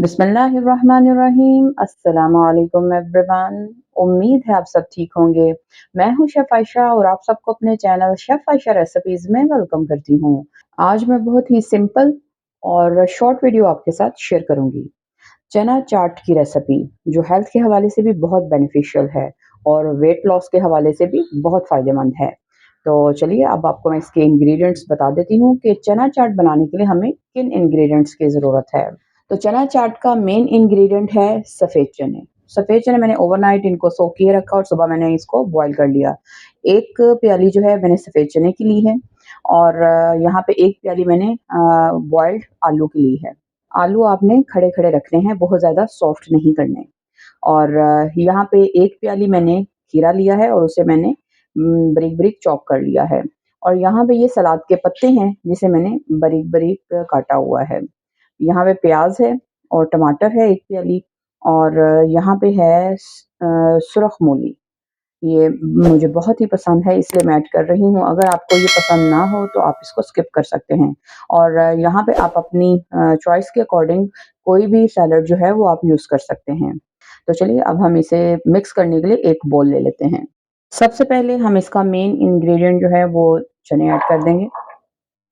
बिस्मिल्लाहिर्रहमानिर्रहीम। अस्सलामु अलैकुम एवरीवन। उम्मीद है आप सब ठीक होंगे। मैं हूँ शेफ़ आयशा और आप सबको अपने चैनल शेफ़ आयशा रेसिपीज़ में वेलकम करती हूँ। आज मैं बहुत ही सिंपल और शॉर्ट वीडियो आपके साथ शेयर करूँगी। चना चाट की रेसिपी जो हेल्थ के हवाले से भी बहुत बेनिफिशियल है और वेट लॉस के हवाले से भी बहुत फ़ायदेमंद है। तो चलिए अब आपको मैं इसके इंग्रेडिएंट्स बता देती हूँ कि चना चाट बनाने के लिए हमें किन इंग्रेडिएंट्स की ज़रूरत है। तो चना चाट का मेन इंग्रेडिएंट है सफ़ेद चने। सफ़ेद चने मैंने ओवरनाइट इनको सोक किए रखा और सुबह मैंने इसको बॉयल कर लिया। 1 प्याली जो है मैंने सफ़ेद चने की ली है और यहाँ पे 1 प्याली मैंने बॉइल्ड आलू की ली है। आलू आपने खड़े-खड़े रखने हैं, बहुत ज़्यादा सॉफ्ट नहीं करने। और यहाँ पे 1 प्याली मैंने खीरा लिया है और उसे मैंने बारीक-बारीक चॉप कर लिया है। और यहाँ पे ये सलाद के पत्ते हैं, जिसे मैंने बारीक-बारीक काटा हुआ है। यहाँ पे प्याज़ है और टमाटर है 1 प्याली और यहाँ पे है सुरख मूली। ये मुझे बहुत ही पसंद है इसलिए मैं ऐड कर रही हूँ। अगर आपको ये पसंद ना हो तो आप इसको स्किप कर सकते हैं। और यहाँ पे आप अपनी चॉइस के अकॉर्डिंग कोई भी सैलेड जो है वो आप यूज़ कर सकते हैं। तो चलिए अब हम इसे मिक्स करने के लिए एक बाउल ले लेते हैं। सबसे पहले हम इसका मेन इंग्रीडिएंट जो है वो चने ऐड कर देंगे।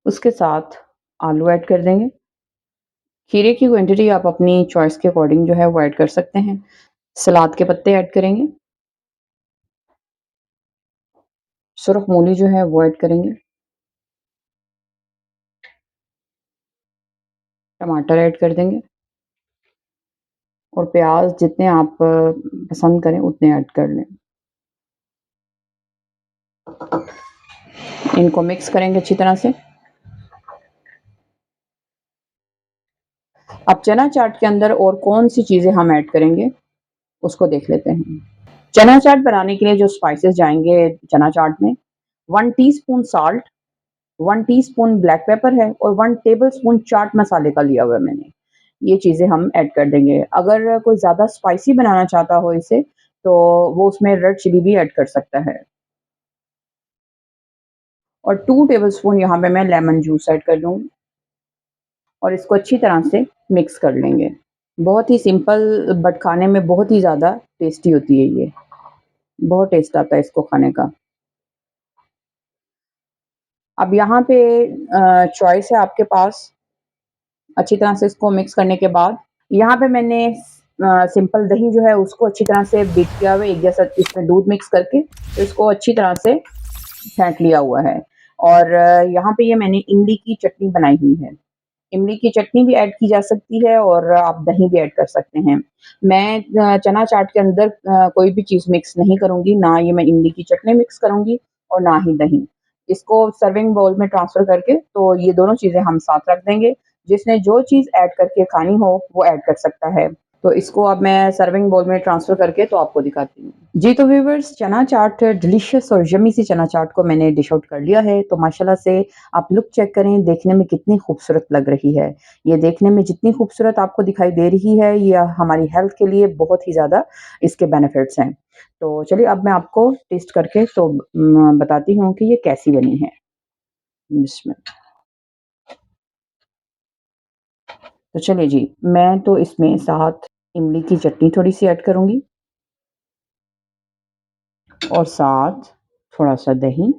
उसके साथ आलू ऐड कर देंगे। खीरे की क्वांटिटी आप अपनी चॉइस के अकॉर्डिंग जो है वो ऐड कर सकते हैं। सलाद के पत्ते ऐड करेंगे। सुरख मूली जो है वो ऐड करेंगे। टमाटर ऐड कर देंगे और प्याज़ जितने आप पसंद करें उतने ऐड कर लें। इनको मिक्स करेंगे अच्छी तरह से। अब चना चाट के अंदर और कौन-सी चीज़ें हम ऐड करेंगे, उसको देख लेते हैं। चना चाट बनाने के लिए जो स्पाइसेस जाएँगे चना चाट में 1 teaspoon salt, 1 teaspoon black pepper है और 1 टेबलस्पून चाट मसाले का लिया हुआ है मैंने। ये चीज़ें हम ऐड कर देंगे। अगर कोई ज़्यादा स्पाइसी बनाना चाहता हो इसे, तो वो उसमें रेड चिली भी ऐड कर सकता है। और 2 टेबलस्पून यहाँ पे मैं लेमन जूस ऐड कर दूँगी और इसको अच्छी तरह से मिक्स कर लेंगे। बहुत ही सिंपल बट खाने में बहुत ही ज़्यादा टेस्टी होती है ये। बहुत टेस्ट आता है इसको खाने का। अब यहाँ पे चॉइस है आपके पास। अच्छी तरह से इसको मिक्स करने के बाद यहाँ पे मैंने सिंपल दही जो है उसको अच्छी तरह से बीट किया हुआ है, एक जैसा इसमें दूध मिक्स करके इसको अच्छी तरह से फेंट लिया हुआ है। और यहाँ पे ये मैंने इमली की चटनी बनाई हुई है। इमली की चटनी भी ऐड की जा सकती है और आप दही भी ऐड कर सकते हैं। मैं चना चाट के अंदर कोई भी चीज़ मिक्स नहीं करूँगी, ना ये मैं इमली की चटनी मिक्स करूँगी और ना ही दही। इसको सर्विंग बाउल में ट्रांसफ़र करके तो ये दोनों चीज़ें हम साथ रख देंगे। जिसने जो चीज़ ऐड करके खानी हो, वो ऐड कर सकता है। तो इसको अब मैं सर्विंग बाउल में ट्रांसफ़र करके तो आपको दिखाती हूँ। जी, तो व्यूअर्स चना चाट डिलीशियस और यम्मी सी चना चाट को मैंने डिश आउट कर लिया है। तो माशाल्लाह से आप लुक चेक करें, देखने में कितनी खूबसूरत लग रही है। ये देखने में जितनी खूबसूरत आपको दिखाई दे रही है, ये हमारी हेल्थ के लिए बहुत ही ज़्यादा इसके बेनिफिट्स हैं। तो चलिए अब मैं आपको टेस्ट करके तो बताती हूँ कि ये कैसी बनी है। बिस्मिल्लाह। तो चलिए जी, मैं तो इसमें साथ इमली की चटनी थोड़ी-सी ऐड करूँगी और साथ थोड़ा-सा दही।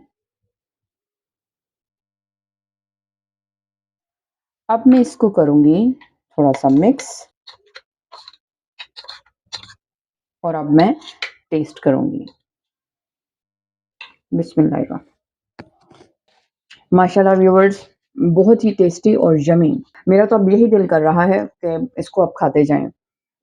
अब मैं इसको करूँगी थोड़ा-सा मिक्स और अब मैं टेस्ट करूँगी। बिस्मिल्लाह। माशाल्लाह व्यूअर्स बहुत ही टेस्टी और यम्मी। मेरा तो अब यही दिल कर रहा है कि इसको अब खाते जाएँ।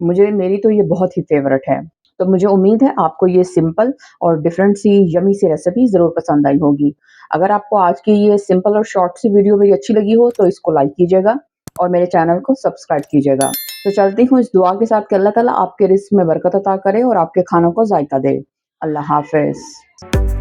मेरी तो ये बहुत ही फ़ेवरेट है। तो मुझे उम्मीद है आपको ये सिंपल और डिफरेंट सी यम्मी सी रेसिपी ज़रूर पसंद आई होगी। अगर आपको आज की ये सिंपल और शॉर्ट सी वीडियो मेरी अच्छी लगी हो तो इसको लाइक कीजिएगा और मेरे चैनल को सब्सक्राइब कीजिएगा। तो चलती हूँ इस दुआ के साथ कि अल्लाह ताला आपके रिज़्क़ में बरकत अता करे और आपके खानों को ज़ायक़ा दे। अल्लाह हाफ़िज़।